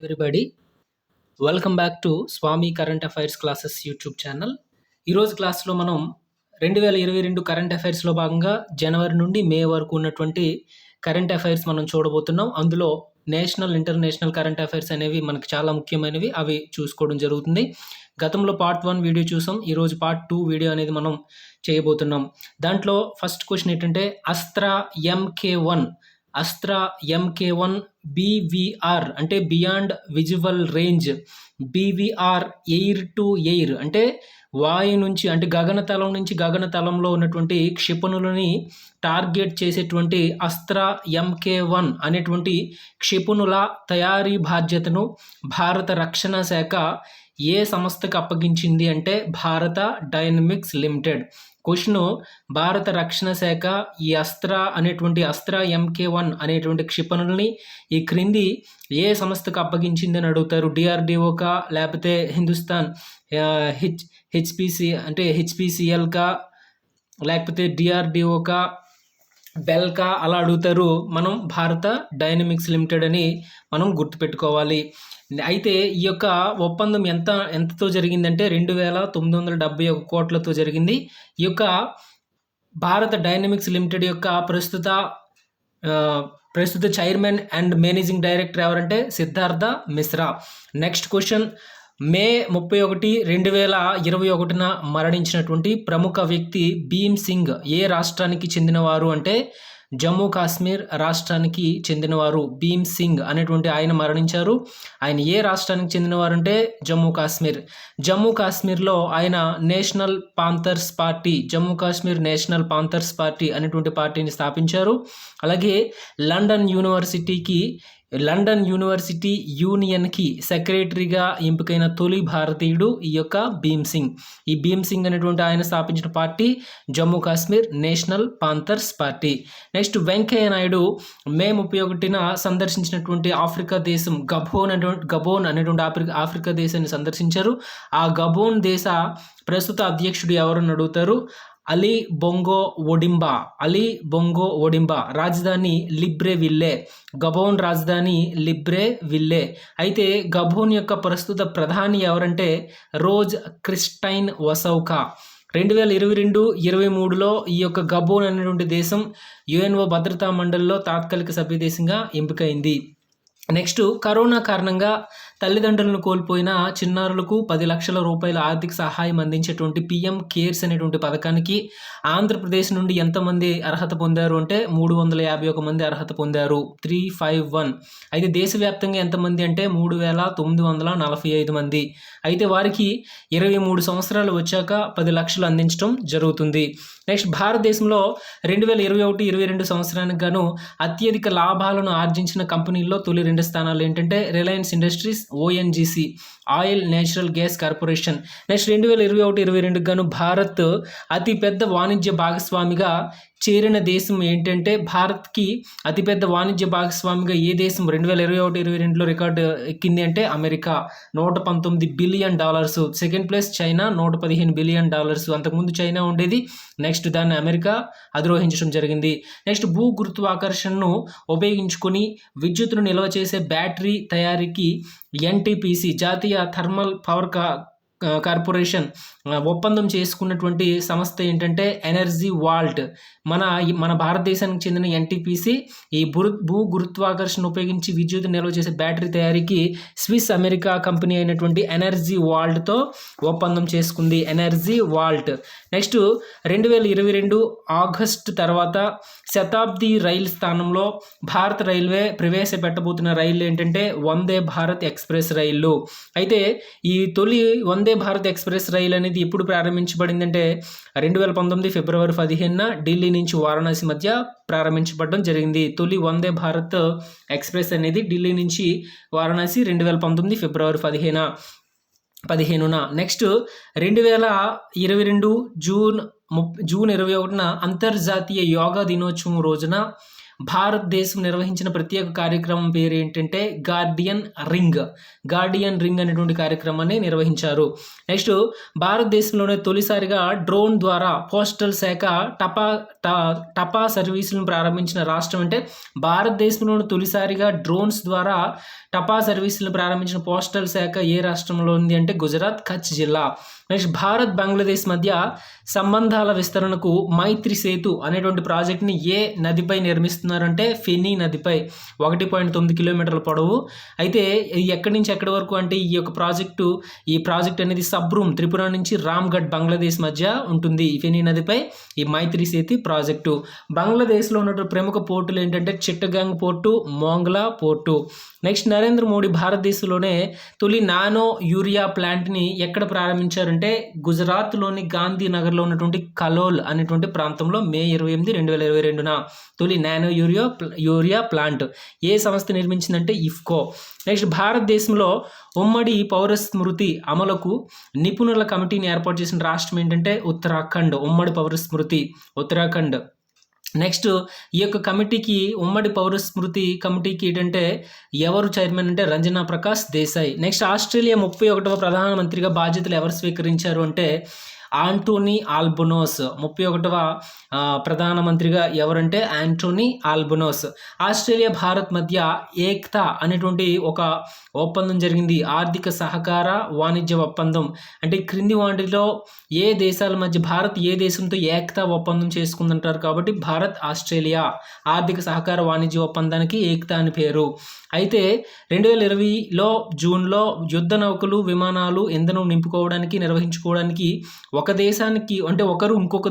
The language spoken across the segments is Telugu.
Everybody welcome back to Swami current affairs classes YouTube channel. ఈరోజు క్లాస్లో మనం 2022 కరెంట్ అఫైర్స్లో భాగంగా జనవరి నుండి మే వరకు ఉన్నటువంటి కరెంట్ అఫైర్స్ మనం చూడబోతున్నాం. అందులో నేషనల్ ఇంటర్నేషనల్ కరెంట్ అఫైర్స్ అనేవి మనకు చాలా ముఖ్యమైనవి, అవి చూసుకోవడం జరుగుతుంది. గతంలో పార్ట్ 1 వీడియో చూసాం, ఈరోజు పార్ట్ 2 వీడియో అనేది మనం చేయబోతున్నాం. దాంట్లో ఫస్ట్ క్వశ్చన్ ఏంటంటే అస్త్రా MK1 BVR అంటే beyond visual range, BVR air to air అంటే వాయు నుంచి అంటే గగనతలం నుంచి గగనతలంలో ఉన్నటువంటి క్షిపణులని టార్గెట్ చేసేటువంటి అస్త్రా MK1 అనేటువంటి క్షిపణుల తయారీ బాధ్యతను భారత రక్షణ శాఖ ఏ సంస్థకు అప్పగించింది అంటే భారత డైనమిక్స్ లిమిటెడ్. క్వశ్చన్, భారత రక్షణ శాఖ ఈ అస్త్రా MK1 అనేటువంటి క్షిపణుల్ని ఈ క్రింది ఏ సంస్థకు అప్పగించింది అని అడుగుతారు. డిఆర్డిఓకా, లేకపోతే హిందుస్థాన్ హెచ్పిసిఎల్కా, లేకపోతే డిఆర్డిఓకా, బెల్కా అలా అడుగుతారు. మనం భారత డైనమిక్స్ లిమిటెడ్ అని మనం గుర్తుపెట్టుకోవాలి. అయితే ఈ యొక్క ఒప్పందం ఎంతతో జరిగిందంటే 2,971 కోట్లతో జరిగింది. ఈ యొక్క భారత డైనమిక్స్ లిమిటెడ్ యొక్క ప్రస్తుత చైర్మన్ అండ్ మేనేజింగ్ డైరెక్టర్ ఎవరంటే సిద్ధార్థ మిశ్రా. నెక్స్ట్ క్వశ్చన్, మే 31, 2021 మరణించినటువంటి ప్రముఖ వ్యక్తి భీమ్ సింగ్ ఏ రాష్ట్రానికి చెందినవారు అంటే జమ్మూ కాశ్మీర్ రాష్ట్రానికి చెందినవారు. భీమ్ సింగ్ అనేటువంటి ఆయన మరణించారు. ఆయన ఏ రాష్ట్రానికి చెందినవారు అంటే జమ్మూ కాశ్మీర్లో ఆయన జమ్మూ కాశ్మీర్ నేషనల్ పాంథర్స్ పార్టీ అనేటువంటి పార్టీని స్థాపించారు. అలాగే లండన్ యూనివర్సిటీ యూనియన్కి సెక్రటరీగా ఎంపికైన తొలి భారతీయుడు ఈ యొక్క భీమ్ సింగ్. ఈ భీమ్ సింగ్ అనేటువంటి ఆయన స్థాపించిన పార్టీ జమ్మూ కాశ్మీర్ నేషనల్ పాంథర్స్ పార్టీ. నెక్స్ట్, వెంకయ్య నాయుడు మే 31 సందర్శించినటువంటి ఆఫ్రికా దేశం గబోన్ అనేటువంటి ఆఫ్రికా దేశాన్ని సందర్శించారు. ఆ గబోన్ దేశ ప్రస్తుత అధ్యక్షుడు ఎవరని అడుగుతారు. అలీ బొంగో ఒడింబా. రాజధాని లిబ్రేవిల్లే. గబోన్ రాజధాని లిబ్రేవిల్లే. అయితే గబోన్ యొక్క ప్రస్తుత ప్రధాని ఎవరంటే రోజ్ క్రిస్టైన్ వసౌకా. 2022-23లో ఈ యొక్క గబోన్ అనేటువంటి దేశం యుఎన్ఓ భద్రతా మండలిలో తాత్కాలిక సభ్య దేశంగా ఎంపికైంది. నెక్స్ట్, కరోనా కారణంగా తల్లిదండ్రులను కోల్పోయిన చిన్నారులకు 10 లక్షల రూపాయల ఆర్థిక సహాయం అందించేటువంటి పిఎం కేర్స్ అనేటువంటి పథకానికి ఆంధ్రప్రదేశ్ నుండి ఎంతమంది అర్హత పొందారు అంటే 351 మంది అర్హత పొందారు, 351. అయితే దేశవ్యాప్తంగా ఎంతమంది అంటే 3,945 మంది. అయితే వారికి 23 సంవత్సరాలు వచ్చాక 10 లక్షలు అందించడం జరుగుతుంది. నెక్స్ట్, భారతదేశంలో 2021-22 సంవత్సరానికి గాను అత్యధిక లాభాలను ఆర్జించిన కంపెనీల్లో తొలి 2 స్థానాలు ఏంటంటే Reliance industries, ONGC oil natural gas corporation. Next, 2021-22 గాను భారత్ అతిపెద్ద వాణిజ్య భాగస్వామిగా చేరిన దేశం ఏంటంటే భారత్కి అతిపెద్ద వాణిజ్య భాగస్వామిగా ఏ దేశం 2021-22లో రికార్డు ఎక్కింది అంటే America, $119 billion. Second place China, $115 billion. అంతకుముందు చైనా ఉండేది, నెక్స్ట్ దాన్ని అమెరికా అధిరోహించడం జరిగింది. నెక్స్ట్, భూ గురుత్వాకర్షణను ఉపయోగించుకొని విద్యుత్తును నిల్వ చేసే బ్యాటరీ తయారీకి NTPC జాతీయ థర్మల్ పవర్ కార్పొరేషన్ ఒప్పందం చేసుకున్నటువంటి సంస్థ ఏంటంటే ఎనర్జీ వాల్ట్. మన భారతదేశానికి చెందిన NTPC ఈ భూ గురుత్వాకర్షణ ఉపయోగించి విద్యుత్ నిల్వ చేసే బ్యాటరీ తయారీకి స్విస్ అమెరికా కంపెనీ అయినటువంటి ఎనర్జీ వాల్ట్తో ఒప్పందం చేసుకుంది, ఎనర్జీ వాల్ట్. నెక్స్ట్, 2022 ఆగస్టు తర్వాత శతాబ్ది రైలు స్థానంలో భారత రైల్వే ప్రవేశపెట్టబోతున్న రైళ్లు ఏంటంటే వందే భారత్ ఎక్స్ప్రెస్ రైళ్లు. అయితే ఈ తొలి వందే భారత్ ఎక్స్ప్రెస్ రైలు అనేది ఎప్పుడు ప్రారంభించబడిందంటే 2019 ఫిబ్రవరి 15న ఢిల్లీ నుంచి వారణాసి మధ్య ప్రారంభించబడడం జరిగింది. తొలి వందే భారత్ ఎక్స్ప్రెస్ అనేది ఢిల్లీ నుంచి వారణాసి 2019 ఫిబ్రవరి 15న. నెక్స్ట్, 2022 జూన్ 21న అంతర్జాతీయ యోగా దినోత్సవం రోజున భారతదేశం నిర్వహించిన ప్రత్యేక కార్యక్రమం పేరు ఏంటంటే గార్డియన్ రింగ్ అనేటువంటి కార్యక్రమాన్ని నిర్వహించారు. నెక్స్ట్, భారతదేశంలోనే తొలిసారిగా డ్రోన్ ద్వారా పోస్టల్ శాఖ టపా సర్వీసులను ప్రారంభించిన రాష్ట్రం అంటే భారతదేశంలోని తొలిసారిగా డ్రోన్స్ ద్వారా టపా సర్వీసులను ప్రారంభించిన పోస్టల్ శాఖ ఏ రాష్ట్రంలో ఉంది అంటే గుజరాత్, కచ్ జిల్లా. నెక్స్ట్ భారత్ బంగ్లాదేశ్ మధ్య సంబంధాల విస్తరణకు మైత్రి సేతు అనేటువంటి ప్రాజెక్ట్ని ఏ నదిపై నిర్మిస్తున్నారంటే ఫెనీ నదిపై 1.9 కిలోమీటర్ల పొడవు. అయితే ఎక్కడి నుంచి ఎక్కడి వరకు అంటే ఈ ప్రాజెక్ట్ అనేది సబ్రూమ్ త్రిపుర నుంచి రామ్గఢ్ బంగ్లాదేశ్ మధ్య ఉంటుంది. ఈ ఫెనీ నదిపై ఈ మైత్రి సేతు ప్రాజెక్టు. బంగ్లాదేశ్లో ఉన్నటువంటి ప్రముఖ పోర్టులు ఏంటంటే Chittagong port, Mongla port. Next Narendra Modi భారతదేశంలోనే తొలి నానో యూరియా ప్లాంట్ని ఎక్కడ ప్రారంభించారంటే గుజరాత్లోని గాంధీనగర్లో ఉన్నటువంటి కలోల్ అనేటువంటి ప్రాంతంలో మే 28, 2022న తొలి నానో యూరియా ప్లాంట్ ఏ సంస్థ నిర్మించిందంటే ఇఫ్కో. నెక్స్ట్ భారతదేశంలో ఉమ్మడి పౌర స్మృతి అమలుకు నిపుణుల కమిటీని ఏర్పాటు చేసిన రాష్ట్రం ఏంటంటే ఉత్తరాఖండ్. ఉమ్మడి పౌర స్మృతి ఉత్తరాఖండ్. నెక్స్ట్ ఈ యొక్క కమిటీకి ఉమ్మడి పౌర స్మృతి కమిటీకి ఏంటంటే ఎవరు చైర్మన్ అంటే రంజనా ప్రకాష్ దేశాయ్. నెక్స్ట్ ఆస్ట్రేలియా 31వ ప్రధానమంత్రిగా బాధ్యతలు ఎవరు స్వీకరించారు అంటే ఆంటోనీ ఆల్బనోస్. 31వ ప్రధానమంత్రిగా ఎవరంటే ఆంటోనీ ఆల్బనోస్. ఆస్ట్రేలియా భారత్ మధ్య ఏక్తా అనేటువంటి ఒక ఒప్పందం జరిగింది. ఆర్థిక సహకార వాణిజ్య ఒప్పందం. అంటే క్రింది వాటిలో ఏ దేశాల మధ్య భారత్ ఏ దేశంతో ఏక్తా ఒప్పందం చేసుకుందంటారు కాబట్టి భారత్ ఆస్ట్రేలియా ఆర్థిక సహకార వాణిజ్య ఒప్పందానికి ఏక్తా అని పేరు. అయితే 2020లో జూన్లో యుద్ధ నౌకలు, విమానాలు ఇంధనం నింపుకోవడానికి నిర్వహించుకోవడానికి ఒక దేశానికి అంటే ఒకరు ఇంకొక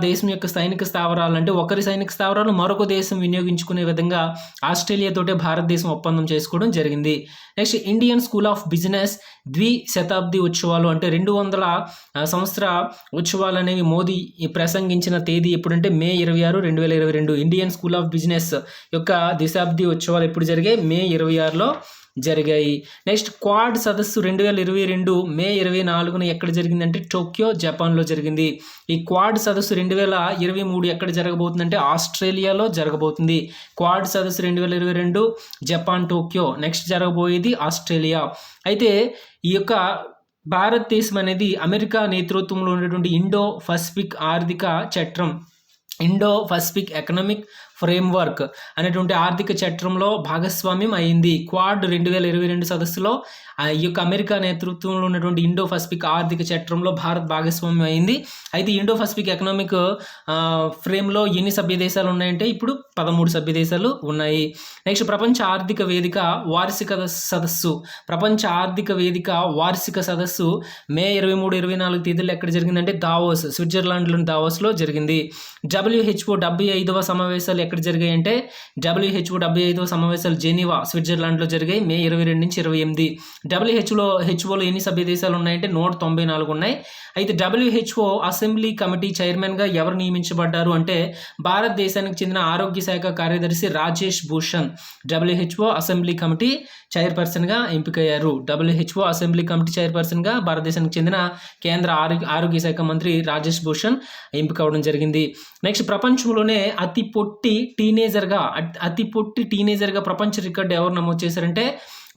దేశం యొక్క సైనిక స్థావరాలు అంటే ఒకరి సైనిక స్థావరాలు మరొక దేశం వినియోగించుకునే విధంగా ఆస్ట్రేలియాతోటే భారతదేశం ఒప్పందం చేసుకోవడం జరిగింది. నెక్స్ట్ ఇండియన్ స్కూల్ ఆఫ్ బిజినెస్ ద్విశతాబ్ది ఉత్సవాలు అంటే 200 సంవత్సర ఉత్సవాలు అనేవి మోదీ ప్రసంగించిన తేదీ ఎప్పుడంటే మే 26, 2022. ఇండియన్ స్కూల్ ఆఫ్ బిజినెస్ యొక్క దశాబ్ది ఉత్సవాలు ఎప్పుడు జరిగాయి? మే 26లో జరిగాయి. నెక్స్ట్ క్వాడ్ సదస్సు 2022 మే 24న ఎక్కడ జరిగిందంటే టోక్యో, జపాన్లో జరిగింది. ఈ క్వాడ్ సదస్సు 2023 ఎక్కడ జరగబోతుందంటే ఆస్ట్రేలియాలో జరగబోతుంది. క్వాడ్ సదస్సు 2022 జపాన్, టోక్యో. నెక్స్ట్ జరగబోయేది ఆస్ట్రేలియా. అయితే ఈ యొక్క భారతదేశం అనేది అమెరికా నేతృత్వంలో ఉన్నటువంటి ఇండో పసిఫిక్ ఆర్థిక చట్రం, ఇండో పసిఫిక్ ఎకనామిక్ ఫ్రేమ్వర్క్ అనేటువంటి ఆర్థిక చట్రంలో భాగస్వామ్యం అయింది. క్వాడ్ 2022 సదస్సులో ఈ యొక్క అమెరికా నేతృత్వంలో ఉన్నటువంటి ఇండో పసిఫిక్ ఆర్థిక చట్రంలో భారత్ భాగస్వామ్యం అయింది. అయితే ఇండో పసిఫిక్ ఎకనామిక్ ఫ్రేమ్లో ఎన్ని సభ్య దేశాలు ఉన్నాయంటే ఇప్పుడు 13 సభ్య దేశాలు ఉన్నాయి. నెక్స్ట్ ప్రపంచ ఆర్థిక వేదిక వార్షిక సదస్సు. ప్రపంచ ఆర్థిక వేదిక వార్షిక సదస్సు మే 23, 24 తేదీలు ఎక్కడ జరిగిందంటే దావోస్, స్విట్జర్లాండ్లోని దావోస్లో జరిగింది. WHO 75వ సమావేశాలు ఎక్కడ జరిగాయి అంటే WHO 75వ సమావేశాలు జెనీవా, స్విట్జర్లాండ్లో జరిగాయి మే 22 నుంచి 28. WHOలో ఎన్ని సభ్య దేశాలు ఉన్నాయంటే 194 ఉన్నాయి. అయితే WHO అసెంబ్లీ కమిటీ చైర్మన్గా ఎవరు నియమించబడ్డారు అంటే భారతదేశానికి చెందిన ఆరోగ్య శాఖ కార్యదర్శి Rajesh Bhushan WHO assembly committee చైర్పర్సన్గా ఎంపికయ్యారు. WHO అసెంబ్లీ కమిటీ చైర్పర్సన్గా భారతదేశానికి చెందిన కేంద్ర ఆరోగ్య శాఖ మంత్రి రాజేష్ భూషణ్ ఎంపికవడం జరిగింది. నెక్స్ట్ ప్రపంచంలోనే అతి పొట్టి టీనేజర్గా ప్రపంచ రికార్డు ఎవరు నమోదు చేశారంటే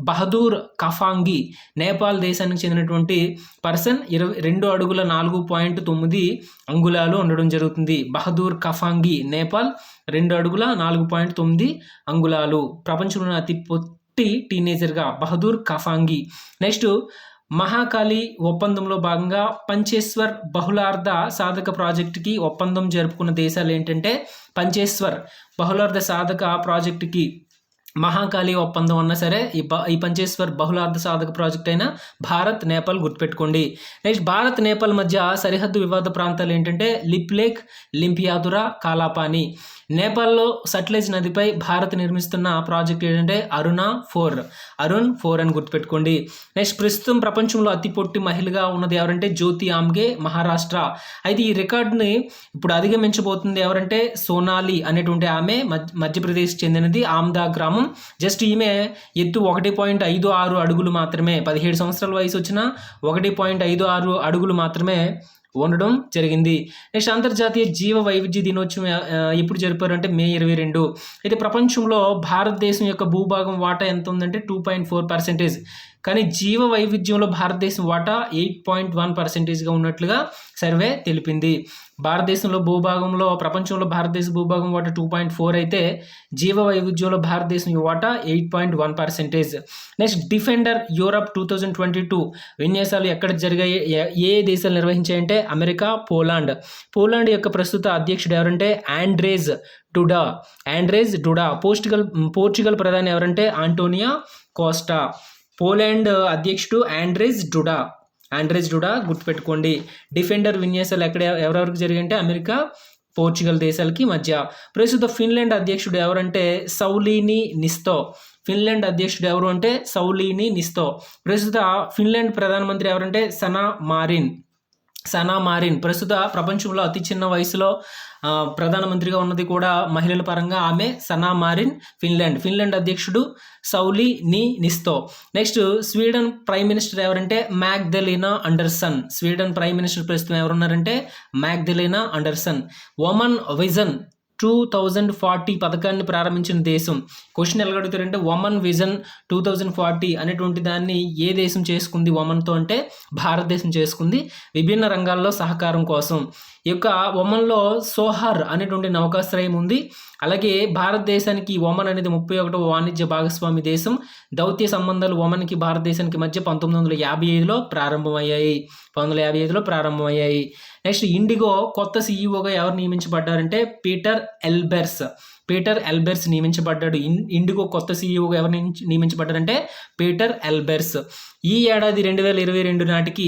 బహదూర్ కఫాంగి, నేపాల్ దేశానికి చెందినటువంటి పర్సన్ 22 అడుగుల 4.9 అంగుళాలు ఉండడం జరుగుతుంది. బహదూర్ కఫాంగి, నేపాల్ 2 అడుగుల 4.9 అంగుళాలు. ప్రపంచంలోని అతి పొట్టి టీనేజర్గా బహదూర్ కఫాంగి. నెక్స్ట్ మహాకాళి ఒప్పందంలో భాగంగా పంచేశ్వర్ బహుళార్థ సాధక ప్రాజెక్టుకి ఒప్పందం జరుపుకున్న దేశాలు ఏంటంటే పంచేశ్వర్ బహుళార్థ సాధక ప్రాజెక్టుకి మహాకాళి ఒప్పందం అన్నా సరే ఈ పంచేశ్వర్ బహుళార్థ సాధక ప్రాజెక్ట్ అయినా భారత్, నేపాల్ గుర్తుపెట్టుకోండి. నెక్స్ట్ భారత్, నేపాల్ మధ్య సరిహద్దు వివాద ప్రాంతాలు ఏంటంటే లిప్ లేక్, లింపియాదురా, కాలాపాని. నేపాల్లో సట్లెజ్ నదిపై భారత్ నిర్మిస్తున్న ప్రాజెక్ట్ ఏంటంటే అరుణ్ 4 అని గుర్తుపెట్టుకోండి. నెక్స్ట్ ప్రస్తుతం ప్రపంచంలో అతి పొట్టి మహిళగా ఉన్నది ఎవరంటే జ్యోతి ఆమ్గే, మహారాష్ట్ర. అయితే ఈ రికార్డుని ఇప్పుడు అధిగమించబోతుంది ఎవరంటే సోనాలి అనేటువంటి ఆమె మధ్యప్రదేశ్ చెందినది, ఆమ్దా గ్రామం. జస్ట్ ఈమె ఎత్తు 1.56 అడుగులు మాత్రమే, 17 సంవత్సరాల వయసు వచ్చిన 1.56 అడుగులు మాత్రమే ఉండడం జరిగింది. నెక్స్ట్ అంతర్జాతీయ జీవ వైవిధ్య దినోత్సవం ఎప్పుడు జరిపారు అంటే మే 22. అయితే ప్రపంచంలో భారతదేశం యొక్క భూభాగం వాటా ఎంత ఉందంటే 2.4%. కానీ జీవ వైవిధ్యంలో భారతదేశం వాటా 8.1%గా ఉన్నట్లుగా సర్వే తెలిపింది. భారతదేశంలో భూభాగంలో ప్రపంచంలో భారతదేశ భూభాగం వాటా 2.4 అయితే జీవ వైవిధ్యంలో భారతదేశం వాటా 8.1%. నెక్స్ట్ డిఫెండర్ యూరప్ 2022 విన్యాసాలు ఎక్కడ జరిగాయి, ఏ దేశాలు నిర్వహించాయంటే అమెరికా, పోలాండ్ యొక్క ప్రస్తుత అధ్యక్షుడు ఎవరంటే ఆండ్రేజ్ డుడా. పోర్చుగల్ ప్రధాని ఎవరంటే ఆంటోనియో కోస్టా. పోలాండ్ అధ్యక్షుడు ఆండ్రేజ్ డుడా గుర్తుపెట్టుకోండి. డిఫెండర్ విన్యాసాలు ఎవరెవరికి జరిగాయంటే అమెరికా, పోర్చుగల్ దేశాలకి మధ్య. ప్రస్తుత ఫిన్లాండ్ అధ్యక్షుడు ఎవరంటే సౌలీని నిస్తో. ప్రస్తుత ఫిన్లాండ్ ప్రధానమంత్రి ఎవరంటే సనా మారిన్. ప్రస్తుత ప్రపంచంలో అతి చిన్న వయసులో ప్రధానమంత్రిగా ఉన్నది కూడా మహిళల పరంగా ఆమె సనా మారిన్. ఫిన్లాండ్ అధ్యక్షుడు సౌలీ నిస్తో. నెక్స్ట్ స్వీడన్ ప్రైమ్ మినిస్టర్ ఎవరంటే మ్యాగ్దలీనా అండర్సన్. స్వీడన్ ప్రైమ్ మినిస్టర్ ప్రస్తుతం ఎవరున్నారంటే మ్యాగ్దలీనా అండర్సన్. ఒమన్ విజన్ 2040 పథకాన్ని ప్రారంభించిన దేశం. క్వశ్చన్ ఎలా అడుగుతారంటే ఒమన్ విజన్ 2040 అనేటువంటి దాన్ని ఏ దేశం చేసుకుంది ఒమన్తో అంటే భారతదేశం చేసుకుంది, విభిన్న రంగాల్లో సహకారం కోసం. ఈ యొక్క ఒమన్లో సోహార్ అనేటువంటి నౌకాశ్రయం ఉంది. అలాగే భారతదేశానికి ఒమన్ అనేది 31వ వాణిజ్య భాగస్వామి దేశం. దౌత్య సంబంధాలు ఒమన్కి భారతదేశానికి మధ్య 1955లో ప్రారంభమయ్యాయి. నెక్స్ట్ ఇండిగో కొత్త సీఈఓగా ఎవరు నియమించబడ్డారంటే పీటర్ ఎల్బెర్స్ నియమించబడ్డాడు. ఇండిగో కొత్త సీఈఓగా ఎవరు నియమించబడ్డారంటే పీటర్ ఎల్బెర్స్. ఈ ఏడాది 2022 నాటికి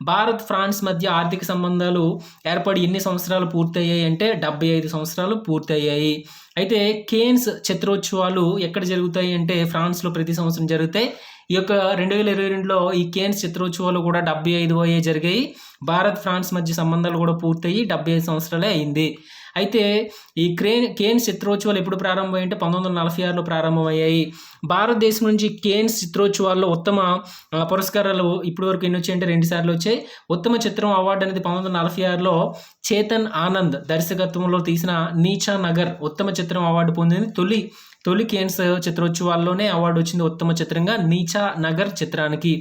భారత్ ఫ్రాన్స్ మధ్య ఆర్థిక సంబంధాలు ఏర్పడి ఎన్ని సంవత్సరాలు పూర్తయ్యాయి అంటే 75 సంవత్సరాలు పూర్తయ్యాయి. అయితే కేన్స్ చిత్రోత్సవాలు ఎక్కడ జరుగుతాయి అంటే ఫ్రాన్స్లో ప్రతి సంవత్సరం జరుగుతాయి. ఈ యొక్క 2022లో ఈ కేన్స్ చిత్రోత్సవాలు కూడా 75 జరిగాయి. భారత్ ఫ్రాన్స్ మధ్య సంబంధాలు కూడా పూర్తయ్యి 75 సంవత్సరాలే అయింది. అయితే ఈ కేన్స్ చిత్రోత్సవాలు ఎప్పుడు ప్రారంభమయ్యాయంటే 1946లో ప్రారంభమయ్యాయి. భారతదేశం నుంచి కేన్స్ చిత్రోత్సవాల్లో ఉత్తమ పురస్కారాలు ఇప్పటి వరకు ఎన్ని వచ్చాయంటే 2 సార్లు వచ్చాయి. ఉత్తమ చిత్రం అవార్డు అనేది 1946లో చేతన్ ఆనంద్ దర్శకత్వంలో తీసిన నీచా నగర్ ఉత్తమ చిత్రం అవార్డు పొందింది. తొలి కేన్స్ చిత్రోత్సవాల్లోనే అవార్డు వచ్చింది ఉత్తమ చిత్రంగా నీచా నగర్ చిత్రానికి.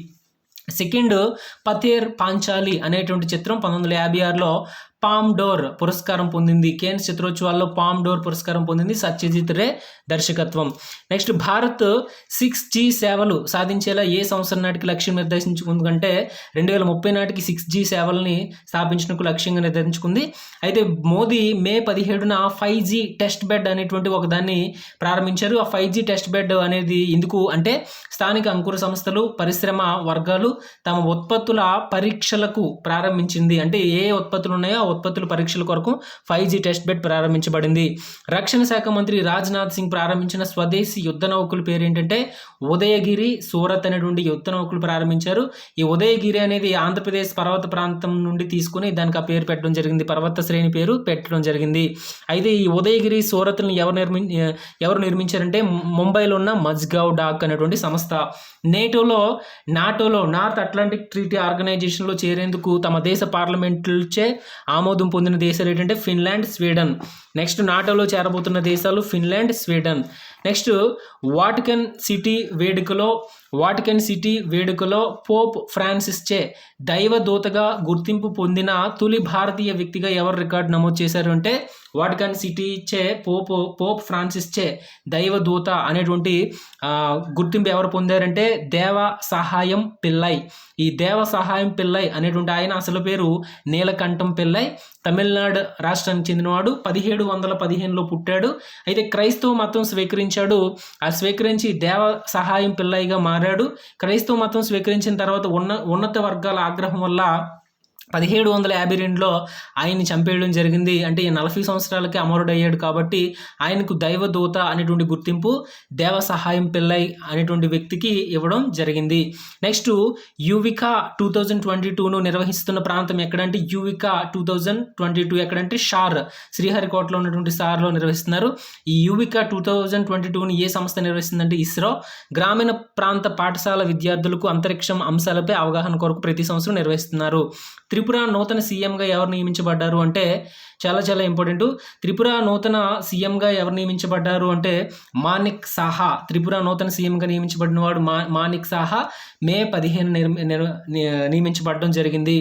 సెకండ్ పథేర్ పాంచాలి అనేటువంటి చిత్రం 1956లో పామ్ డోర్ పురస్కారం పొందింది. కేన్స్ చిత్రోత్సవాల్లో పామ్ డోర్ పురస్కారం పొందింది సత్యజిత్ రే దర్శకత్వం. నెక్స్ట్ భారత్ 6G సేవలు సాధించేలా ఏ సంవత్సరం నాటికి లక్ష్యం నిర్దేశించుకుందంటే 2030 నాటికి 6G సేవల్ని స్థాపించడానికి లక్ష్యంగా నిర్దేశించుకుంది. అయితే మోదీ మే 17న 5G టెస్ట్ బెడ్ అనేటువంటి ఒక దాన్ని ప్రారంభించారు. ఆ 5G టెస్ట్ బెడ్ అనేది ఎందుకు అంటే స్థానిక అంకుర సంస్థలు, పరిశ్రమ వర్గాలు తమ ఉత్పత్తుల పరీక్షలకు ప్రారంభించింది. అంటే ఏ ఉత్పత్తులు ఉన్నాయో ఆ ఉత్పత్తుల పరీక్షల కొరకు 5G టెస్ట్ బెడ్ ప్రారంభించబడింది. రక్షణ శాఖ మంత్రి రాజ్నాథ్ సింగ్ ప్రారంభించిన స్వదేశీ యుద్ధ నౌకల పేరు ఏంటంటే ఉదయగిరి, సూరత్ అనేటువంటి యుద్ధ నౌకలు ప్రారంభించారు. ఈ ఉదయగిరి అనేది ఆంధ్రప్రదేశ్ పర్వత ప్రాంతం నుండి తీసుకుని దానికి ఆ పేరు పెట్టడం జరిగింది, పర్వత శ్రేణి పేరు పెట్టడం జరిగింది. అయితే ఈ ఉదయగిరి, సూరత్ని ఎవరు నిర్మించారంటే ముంబైలో ఉన్న మజ్గావ్ డాక్ అనేటువంటి సంస్థ. నాటోలో నార్త్ అట్లాంటిక్ ట్రీటీ ఆర్గనైజేషన్లో చేరేందుకు తమ దేశ పార్లమెంట్లచే ఆమోదం పొందిన దేశాలు ఏంటంటే ఫిన్లాండ్, స్వీడన్. నెక్స్ట్ నాటోలో చేరబోతున్న దేశాలు Finland, Sweden. Next Vatican city వేడుకలో పోప్ ఫ్రాన్సిస్ చే దైవదూతగా గుర్తింపు పొందిన తొలి భారతీయ వ్యక్తిగా ఎవరు రికార్డు నమోదు చేశారు అంటే వాటికన్ సిటీ చే పోప్ ఫ్రాన్సిస్ చే దైవదూత అనేటువంటి గుర్తింపు ఎవరు పొందారంటే దేవ సహాయం పిల్లై. ఈ దేవ సహాయం పిల్లై అనేటువంటి ఆయన అసలు పేరు నీలకంఠం పిల్లై, తమిళనాడు రాష్ట్రానికి చెందినవాడు. 1715లో పుట్టాడు. అయితే క్రైస్తవ మతం స్వీకరించాడు. ఆ స్వీకరించి దేవ సహాయం పిల్లైగా మారాడు. క్రైస్తవ మతం స్వీకరించిన తర్వాత ఉన్నత వర్గాల ఆగ్రహం వల్ల 1752లో ఆయన్ని చంపేయడం జరిగింది. అంటే 40 సంవత్సరాలకి అమరుడయ్యాడు కాబట్టి ఆయనకు దైవదూత అనేటువంటి గుర్తింపు దేవ సహాయం పిల్లై అనేటువంటి వ్యక్తికి ఇవ్వడం జరిగింది. నెక్స్ట్ యువికా 2022ను నిర్వహిస్తున్న ప్రాంతం ఎక్కడంటే యువికా 2022 ఎక్కడంటే శ్రీహరికోటలో ఉన్నటువంటి షార్లో నిర్వహిస్తున్నారు. ఈ యువికా 2022ని ఏ సంస్థ నిర్వహిస్తుందంటే ఇస్రో. గ్రామీణ ప్రాంత పాఠశాల విద్యార్థులకు అంతరిక్షం అంశాలపై అవగాహన కొరకు ప్రతి సంవత్సరం నిర్వహిస్తున్నారు. త్రిపుర నూతన సీఎంగా ఎవరు నియమించబడ్డారు అంటే చాలా చాలా ఇంపార్టెంట్. త్రిపుర నూతన సీఎంగా ఎవరు నియమించబడ్డారు అంటే మానిక్ సాహా. త్రిపుర నూతన సీఎంగా నియమించబడిన వాడు మానిక్ సాహా మే 15 నియమించబడడం జరిగింది.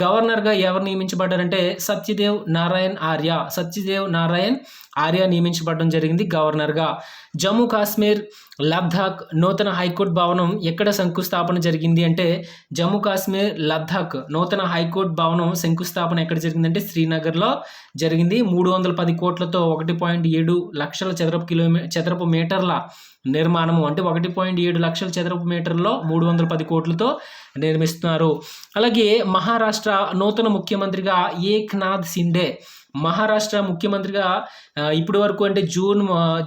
గవర్నర్గా ఎవరు నియమించబడ్డారంటే సత్యదేవ్ నారాయణ్ ఆర్య నియమించబడడం జరిగింది గవర్నర్గా. జమ్మూ కాశ్మీర్ లద్దాఖ్ నూతన హైకోర్టు భవనం ఎక్కడ శంకుస్థాపన జరిగింది అంటే జమ్మూ కాశ్మీర్ లద్దాఖ్ నూతన హైకోర్టు భవనం శంకుస్థాపన ఎక్కడ జరిగిందంటే శ్రీనగర్లో జరిగింది. 310 కోట్లతో 1.7 లక్షల చదరపు మీటర్ల నిర్మాణము, అంటే 1.7 లక్షల చదరపు మీటర్లో 310 కోట్లతో నిర్మిస్తున్నారు. అలాగే మహారాష్ట్ర నూతన ముఖ్యమంత్రిగా ఏక్నాథ్ సిండే. మహారాష్ట్ర ముఖ్యమంత్రిగా ఇప్పటి వరకు అంటే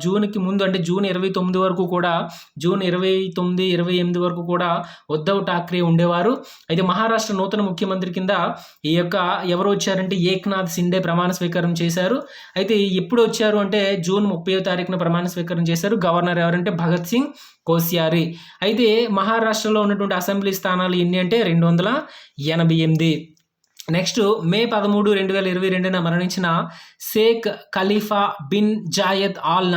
జూన్కి ముందు అంటే జూన్ 29 వరకు కూడా జూన్ 29, 28 వరకు కూడా ఉద్ధవ్ ఠాక్రే ఉండేవారు. అయితే మహారాష్ట్ర నూతన ముఖ్యమంత్రి కింద ఎవరు వచ్చారంటే ఏక్నాథ్ సిండే ప్రమాణ స్వీకారం చేశారు. అయితే ఎప్పుడు వచ్చారు అంటే జూన్ 30వ తారీఖున ప్రమాణ స్వీకారం చేశారు. గవర్నర్ ఎవరంటే భగత్ సింగ్ కోశ్యారి. అయితే మహారాష్ట్రలో ఉన్నటువంటి అసెంబ్లీ స్థానాలు ఎన్ని అంటే 288. నెక్స్ట్ మే 13, 2022 మరణించిన Sheikh Khalifa bin Zayed Al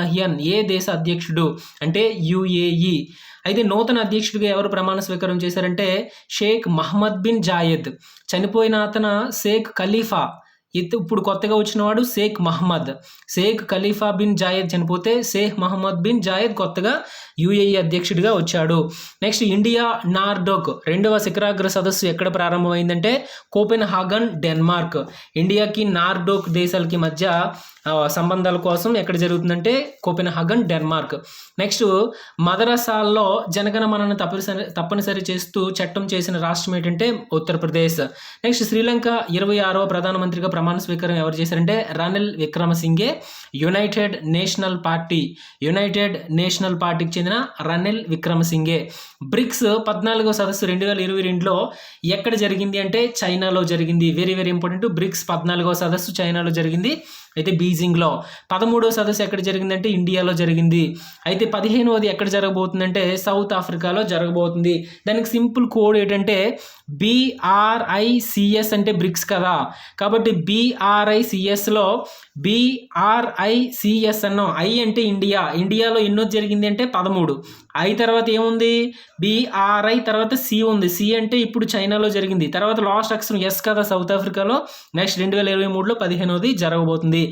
Nahyan ఏ దేశ అధ్యక్షుడు అంటే యుఏఈ. అయితే నూతన అధ్యక్షుడిగా ఎవరు ప్రమాణ స్వీకారం చేశారంటే షేక్ మహమ్మద్ బిన్ జాయద్. చనిపోయిన అతను షేక్ ఖలీఫా, ఇప్పుడు కొత్తగా వచ్చిన వాడు షేక్ ఖలీఫా బిన్ జాయద్ చనిపోతే షేక్ మహమ్మద్ బిన్ జాయద్ కొత్తగా యుఏఈ అధ్యక్షుడిగా వచ్చాడు. నెక్స్ట్ ఇండియా నార్డోక్ 2వ శిఖరాగ్ర సదస్సు ఎక్కడ ప్రారంభమైందంటే కోపెన్హాగన్ డెన్మార్క్. ఇండియాకి నార్డోక్ దేశాలకి మధ్య సంబంధాల కోసం ఎక్కడ జరుగుతుందంటే కోపెన్హాగన్ డెన్మార్క్. నెక్స్ట్ మదరసాల్లో జనగణమనను తప్పనిసరి చేస్తూ చట్టం చేసిన రాష్ట్రం ఏంటంటే ఉత్తరప్రదేశ్. నెక్స్ట్ శ్రీలంక 26వ ప్రధానమంత్రిగా ప్రమాణ స్వీకారం ఎవరు చేశారంటే రనిల్ విక్రమసింఘే. యునైటెడ్ నేషనల్ పార్టీకి చెందిన రనిల్ విక్రమసింఘే. బ్రిక్స్ 14వ సదస్సు 2022లో ఎక్కడ జరిగింది అంటే చైనాలో జరిగింది. Very very important. బ్రిక్స్ 14వ సదస్సు చైనాలో జరిగింది. అయితే బీజింగ్లో. 13వ సదస్సు ఎక్కడ జరిగిందంటే ఇండియాలో జరిగింది. అయితే 15వది ఎక్కడ జరగబోతుందంటే సౌత్ ఆఫ్రికాలో జరగబోతుంది. దానికి సింపుల్ కోడ్ ఏంటంటే BRICS అంటే బ్రిక్స్ కదా, కాబట్టి BRICSలో BRICS అన్నాం. ఐ అంటే ఇండియాలో ఎన్నో జరిగింది అంటే 13. ఐ తర్వాత ఏముంది BRI తర్వాత C ఉంది. C అంటే ఇప్పుడు చైనాలో జరిగింది. తర్వాత లాస్ట్ అక్షరం S కదా సౌత్ ఆఫ్రికాలో. నెక్స్ట్ 2023లో 15వది జరగబోతుంది.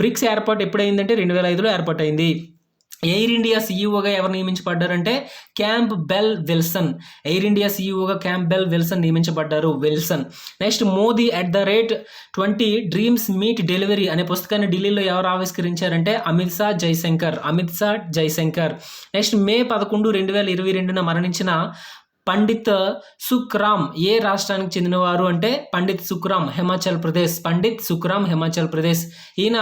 బ్రిక్స్ ఏర్పాటు ఎప్పుడైందంటే 2005లో ఏర్పాటైంది. ఎయిర్ ఇండియా సీఈఓగా ఎవరు నియమించబడ్డారంటే క్యాంప్బెల్ విల్సన్. ఎయిర్ ఇండియా సీఈఓగా క్యాంప్బెల్ విల్సన్ నియమించబడ్డారు. Next Modi @20 dreams meet delivery అనే పుస్తకాన్ని ఢిల్లీలో ఎవరు ఆవిష్కరించారంటే అమిత్ షా జైశంకర్. నెక్స్ట్ మే 11, 2022 మరణించిన పండిత్ సుఖ్రామ్ ఏ రాష్ట్రానికి చెందినవారు అంటే పండిత్ సుఖ్రామ్ హిమాచల్ ప్రదేశ్. ఈయన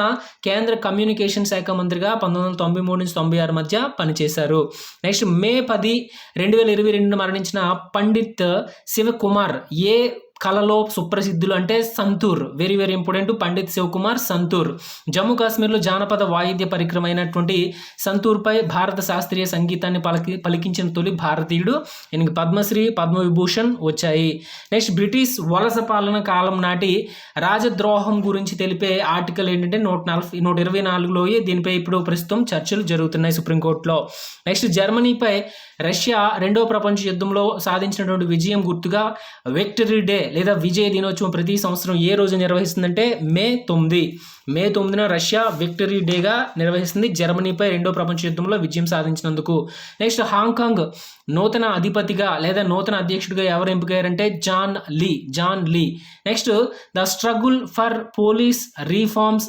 కేంద్ర కమ్యూనికేషన్ శాఖ మంత్రిగా 1993 నుంచి 96 మధ్య పనిచేశారు. నెక్స్ట్ మే 10, 2022 మరణించిన పండిత్ శివకుమార్ ఏ కళలో సుప్రసిద్ధులు అంటే santoor. Very very important. Pandit Shivkumar santoor. Jammu కాశ్మీర్లో జానపద వాయిద్య పరికరమైనటువంటి సంతూర్పై భారత శాస్త్రీయ సంగీతాన్ని పలికించిన తొలి భారతీయుడు. ఈయనకి పద్మశ్రీ, పద్మవిభూషణ్ వచ్చాయి. నెక్స్ట్ బ్రిటిష్ వలస పాలన కాలం నాటి రాజద్రోహం గురించి తెలిపే ఆర్టికల్ ఏంటంటే 124లో. దీనిపై ఇప్పుడు ప్రస్తుతం చర్చలు జరుగుతున్నాయి సుప్రీంకోర్టులో. నెక్స్ట్ జర్మనీపై రష్యా 2వ ప్రపంచ యుద్ధంలో సాధించినటువంటి విజయం గుర్తుగా విక్టరీ డే లేదా విజయ దినోత్సవం ప్రతి సంవత్సరం ఏ రోజు నిర్వహిస్తుందంటే మే 9న రష్యా విక్టరీ డేగా నిర్వహిస్తుంది జర్మనీపై 2వ ప్రపంచ యుద్ధంలో విజయం సాధించినందుకు. నెక్స్ట్ హాంకాంగ్ నూతన అధిపతిగా లేదా నూతన అధ్యక్షుడిగా ఎవరు ఎంపికయ్యారంటే John Lee. Next the struggle for police reforms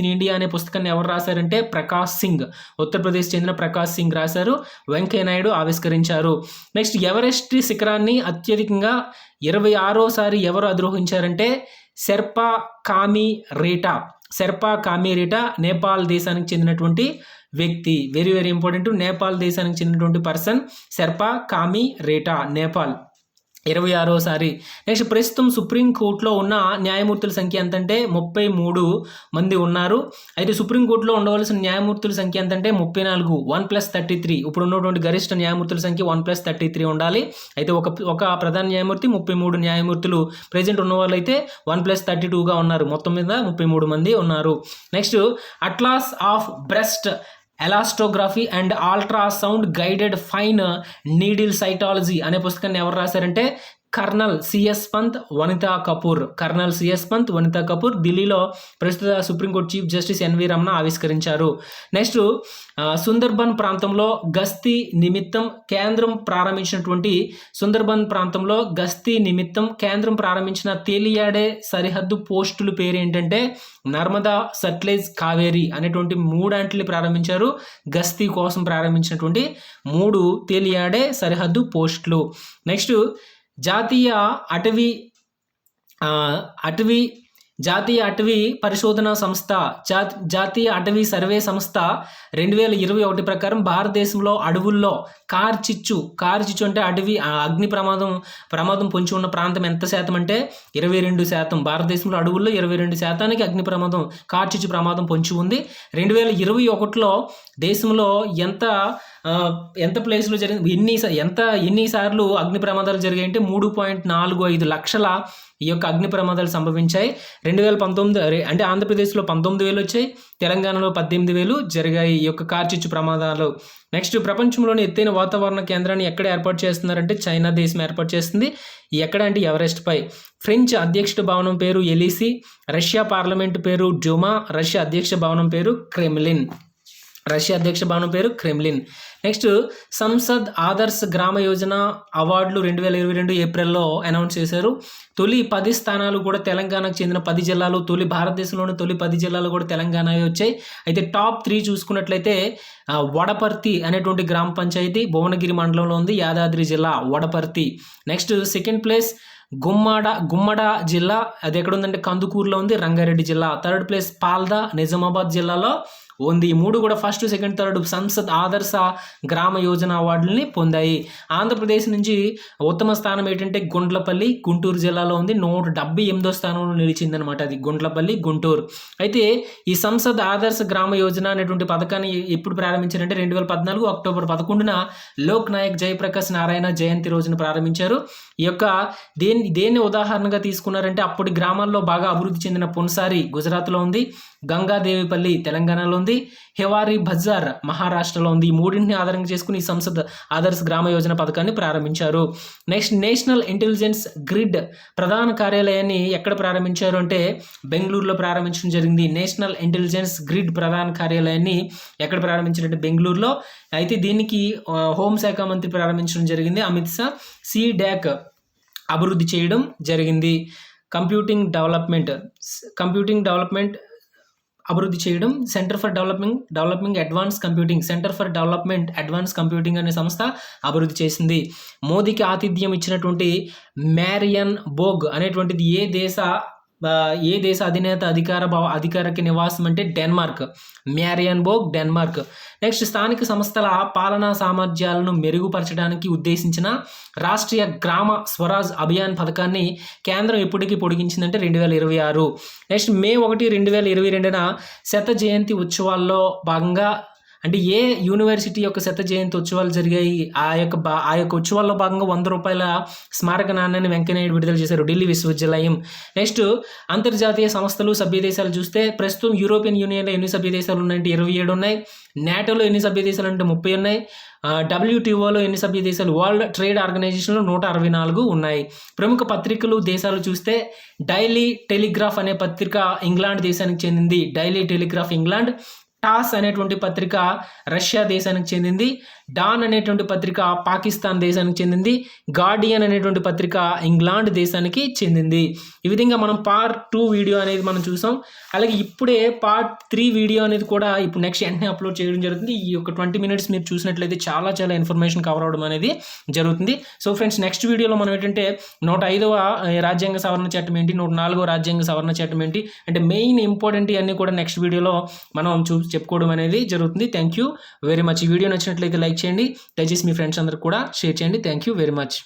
in India అనే పుస్తకాన్ని ఎవరు రాశారంటే ప్రకాష్ సింగ్. ఉత్తరప్రదేశ్ చెందిన ప్రకాష్ సింగ్ రాశారు. వెంకయ్యనాయుడు ఆవిష్కరించారు. నెక్స్ట్ ఎవరెస్ట్ శిఖరాన్ని అత్యధికంగా 26వసారి ఎవరు అధిరోహించారంటే షెర్పా కామి రేటా నేపాల్ దేశానికి చెందినటువంటి వ్యక్తి. Very very important. నేపాల్ దేశానికి చెందినటువంటి పర్సన్ షెర్పా కామి రేటా, నేపాల్. 26వసారి. నెక్స్ట్ ప్రస్తుతం సుప్రీంకోర్టులో ఉన్న న్యాయమూర్తుల సంఖ్య ఎంతంటే 33 మంది ఉన్నారు. అయితే సుప్రీంకోర్టులో ఉండవలసిన న్యాయమూర్తుల సంఖ్య ఎంతంటే 34, 1+33. ఇప్పుడు ఉన్నటువంటి గరిష్ట న్యాయమూర్తుల సంఖ్య 1+33 ఉండాలి. అయితే ఒక ప్రధాన న్యాయమూర్తి, 33 న్యాయమూర్తులు ప్రెజెంట్ ఉన్న వాళ్ళు అయితే 1+32గా ఉన్నారు. మొత్తం మీద 33 మంది ఉన్నారు. Next atlas of breast elastography and ultrasound guided fine needle cytology అనే పుస్తకాన్ని ఎవరు రాశారంటే కర్నల్ సిఎస్ పంత్, వనితా కపూర్ ఢిల్లీలో ప్రస్తుత Supreme Court chief justice NV Ramana ఆవిష్కరించారు. నెక్స్ట్ సుందర్బన్ ప్రాంతంలో గస్తీ నిమిత్తం కేంద్రం ప్రారంభించిన తేలియాడే సరిహద్దు పోస్టుల పేరు ఏంటంటే నర్మదా, సట్లెజ్, కావేరి అనేటువంటి 3 ఆంటిల్ని ప్రారంభించారు. గస్తీ కోసం ప్రారంభించినటువంటి 3 తేలియాడే సరిహద్దు పోస్టులు. నెక్స్ట్ జాతీయ అటవీ పరిశోధన సంస్థ, జాతీయ అటవీ సర్వే సంస్థ 2021 ప్రకారం భారతదేశంలో అడవుల్లో కార్చిచ్చు అంటే అటవీ అగ్ని ప్రమాదం పొంచి ఉన్న ప్రాంతం ఎంత శాతం అంటే 22%. భారతదేశంలో అడవుల్లో 22% అగ్ని ప్రమాదం, కార్చిచ్చు ప్రమాదం పొంచి ఉంది. 2021లో దేశంలో ఎంత ప్లేస్లో జరిగింది, ఎన్నిసార్లు అగ్ని ప్రమాదాలు జరిగాయంటే 3.45 లక్షల ఈ యొక్క అగ్ని ప్రమాదాలు సంభవించాయి. 2019 అంటే ఆంధ్రప్రదేశ్లో 19,000 వచ్చాయి, తెలంగాణలో 18,000 జరిగాయి ఈ యొక్క కార్చిచ్చు ప్రమాదాలు. నెక్స్ట్ ప్రపంచంలోని ఎత్తైన వాతావరణ కేంద్రాన్ని ఎక్కడ ఏర్పాటు చేస్తున్నారంటే చైనా దేశం ఏర్పాటు చేస్తుంది. ఎక్కడ అంటే ఎవరెస్ట్ పై. ఫ్రెంచ్ అధ్యక్ష భవనం పేరు ఎలిసి, రష్యా పార్లమెంటు పేరు డ్యూమా, రష్యా అధ్యక్ష భవనం పేరు క్రెమ్లిన్. నెక్స్ట్ సంసద్ ఆదర్శ్ గ్రామ యోజన అవార్డులు 2022 ఏప్రిల్లో అనౌన్స్ చేశారు. తొలి 10 స్థానాలు కూడా తెలంగాణకు చెందిన 10 జిల్లాలు, భారతదేశంలోని తొలి 10 జిల్లాలు కూడా తెలంగాణలో వచ్చాయి. అయితే టాప్ 3 చూసుకున్నట్లయితే వడపర్తి అనేటువంటి గ్రామ పంచాయతీ భువనగిరి మండలంలో ఉంది, యాదాద్రి జిల్లా Vadaparthi. Next second place Gummada జిల్లా, అది ఎక్కడ ఉందంటే కందుకూరులో ఉంది, రంగారెడ్డి జిల్లా. థర్డ్ ప్లేస్ పాల్దా, నిజామాబాద్ జిల్లాలో ఉంది. 3 కూడా ఫస్ట్, సెకండ్, థర్డ్ సంసద్ ఆదర్శ గ్రామ యోజన అవార్డుల్ని పొందాయి. ఆంధ్రప్రదేశ్ నుంచి ఉత్తమ స్థానం ఏంటంటే గుండ్లపల్లి, గుంటూరు జిల్లాలో ఉంది. 178వ స్థానంలో నిలిచిందనమాట అది గుండ్లపల్లి, గుంటూరు. అయితే ఈ సంసద్ ఆదర్శ గ్రామ యోజన అనేటువంటి పథకాన్ని ఎప్పుడు ప్రారంభించారంటే 2014 అక్టోబర్ 11న లోక్ నాయక్ జయప్రకాష్ నారాయణ జయంతి రోజున ప్రారంభించారు. ఈ యొక్క దేన్ని ఉదాహరణగా తీసుకున్నారంటే అప్పటి గ్రామాల్లో బాగా అభివృద్ధి చెందిన పున్సారి గుజరాత్లో ఉంది, గంగాదేవిపల్లి తెలంగాణలో ఉంది, హెవారీ బజార్ మహారాష్ట్రలో ఉంది. ఈ 3ని ఆధారంగా చేసుకుని ఈ సంసద్ ఆదర్శ్ గ్రామ యోజన పథకాన్ని ప్రారంభించారు. నెక్స్ట్ నేషనల్ ఇంటెలిజెన్స్ గ్రిడ్ ప్రధాన కార్యాలయాన్ని ఎక్కడ ప్రారంభించారు అంటే బెంగళూరులో ప్రారంభించడం జరిగింది. నేషనల్ ఇంటెలిజెన్స్ గ్రిడ్ ప్రధాన కార్యాలయాన్ని ఎక్కడ ప్రారంభించారంటే బెంగళూరులో. అయితే దీనికి హోంశాఖ మంత్రి ప్రారంభించడం జరిగింది, అమిత్ షా. CDAC అభివృద్ధి చేయడం జరిగింది. కంప్యూటింగ్ డెవలప్మెంట్ అభివృద్ధి చేయడం. Centre for development advance computing అనే సంస్థ అభివృద్ధి చేసింది. మోదీకి ఆతిథ్యం ఇచ్చినటువంటి మ్యారియన్ బోగ్ అనేటువంటిది ఏ దేశ అధినేత అధికారిక నివాసం అంటే Denmark. Marienborg Denmark. Next స్థానిక సంస్థల పాలనా సామర్థ్యాలను మెరుగుపరచడానికి ఉద్దేశించిన రాష్ట్రీయ గ్రామ స్వరాజ్ అభియాన్ పథకాన్ని కేంద్రం ఎప్పటికీ పొడిగించిందంటే 2026. నెక్స్ట్ మే 1, 2022న శత జయంతి ఉత్సవాల్లో భాగంగా అంటే ఏ యూనివర్సిటీ యొక్క శత జయంతి ఉత్సవాలు జరిగాయి, ఆ యొక్క ఉత్సవాల్లో భాగంగా 100 రూపాయల స్మారక నాణ్యాన్ని వెంకయ్యనాయుడు విడుదల చేశారు, ఢిల్లీ విశ్వవిద్యాలయం. నెక్స్ట్ అంతర్జాతీయ సంస్థలు సభ్య దేశాలు చూస్తే ప్రస్తుతం యూరోపియన్ యూనియన్లో ఎన్ని సభ్య దేశాలు ఉన్నాయంటే 27 ఉన్నాయి. నాటోలో ఎన్ని సభ్య దేశాలు అంటే 30 ఉన్నాయి. WTOలో ఎన్ని సభ్య దేశాలు, వరల్డ్ ట్రేడ్ ఆర్గనైజేషన్లో 164 ఉన్నాయి. ప్రముఖ పత్రికలు దేశాలు చూస్తే డైలీ టెలిగ్రాఫ్ అనే పత్రిక ఇంగ్లాండ్ దేశానికి చెందింది, డైలీ టెలిగ్రాఫ్ ఇంగ్లాండ్. టాస్ అనేటువంటి పత్రిక రష్యా దేశానికి చెందింది. డాన్ అనేటువంటి పత్రిక పాకిస్తాన్ దేశానికి చెందింది. గార్డియన్ అనేటువంటి పత్రిక ఇంగ్లాండ్ దేశానికి చెందింది. ఈ విధంగా మనం పార్ట్ 2 వీడియో అనేది మనం చూసాం. అలాగే ఇప్పుడే పార్ట్ 3 వీడియో అనేది కూడా ఇప్పుడు నెక్స్ట్ వెంటనే అప్లోడ్ చేయడం జరుగుతుంది. ఈ యొక్క 20 మినిట్స్ మీరు చూసినట్లయితే చాలా ఇన్ఫర్మేషన్ కవర్ అవడం అనేది జరుగుతుంది. సో ఫ్రెండ్స్, నెక్స్ట్ వీడియోలో మనం ఏంటంటే 105వ రాజ్యాంగ సవరణ చట్టం ఏంటి, 104వ రాజ్యాంగ సవరణ చట్టం ఏంటి అంటే మెయిన్ ఇంపార్టెంట్ అన్నీ కూడా నెక్స్ట్ వీడియోలో మనం చెప్పుకోవడం అనేది జరుగుతుంది. Thank you very much. ఈ వీడియో నచ్చినట్లయితే లైక్ చేయండి, దయచేసి మీ ఫ్రెండ్స్ అందరికి కూడా షేర్ చేయండి. Thank you very much.